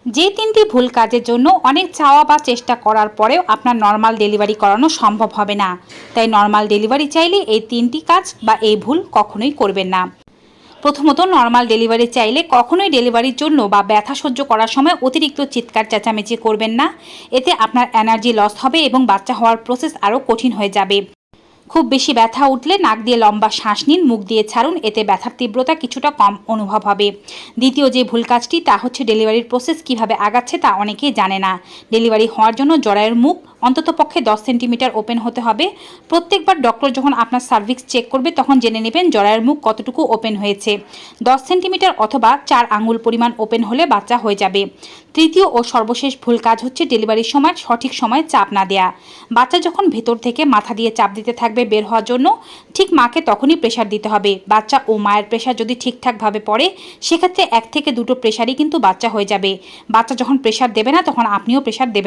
যে তিনটি ভুল কাজের জন্য অনেক চাওয়া বা চেষ্টা করার পরেও আপনার নর্মাল ডেলিভারি করানো সম্ভব হবে না, তাই নর্মাল ডেলিভারি চাইলে এই তিনটি কাজ বা এই ভুল কখনোই করবেন না। প্রথমত, নর্মাল ডেলিভারি চাইলে কখনোই ডেলিভারির জন্য বা ব্যথা সহ্য করার সময় অতিরিক্ত চিৎকার চেঁচামেচি করবেন না। এতে আপনার এনার্জি লস হবে এবং বাচ্চা হওয়ার প্রসেস আরও কঠিন হয়ে যাবে। খুব বেশি ব্যথা উঠলে নাক দিয়ে লম্বা শ্বাস নিন, মুখ দিয়ে ছাড়ুন, এতে ব্যথার তীব্রতা কিছুটা কম অনুভব হবে। দ্বিতীয় যে ভুল কাজটি তা হচ্ছে ডেলিভারির প্রসেস কিভাবে আগাচ্ছে তা অনেকেই জানে না। ডেলিভারি হওয়ার জন্য জরায়ুর মুখ অন্ততপক্ষে 10 সেন্টিমিটার ওপেন হতে হবে। প্রত্যেকবার ডক্টর যখন আপনার সার্ভিক্স চেক করবে তখন জেনে নেবেন জরায়ুর মুখ কতটুকু ওপেন হয়েছে। 10 সেন্টিমিটার অথবা 4 আঙুল পরিমাণ ওপেন হলে বাচ্চা হয়ে যাবে। তৃতীয় ও সর্বশেষ ভুল কাজ হচ্ছে ডেলিভারির সময় সঠিক সময়ে চাপ না দেয়া। বাচ্চা যখন ভেতর থেকে মাথা দিয়ে চাপ দিতে থাকবে বের হওয়ার জন্য, ঠিক মাকে তখনই প্রেশার দিতে হবে। বাচ্চা ও মায়ের প্রেশার যদি ঠিকঠাকভাবে পড়ে সেক্ষেত্রে 1 থেকে 2টো প্রেশারই কিন্তু বাচ্চা হয়ে যাবে। বাচ্চা যখন প্রেশার দেবে না তখন আপনিও প্রেশার দেবেন।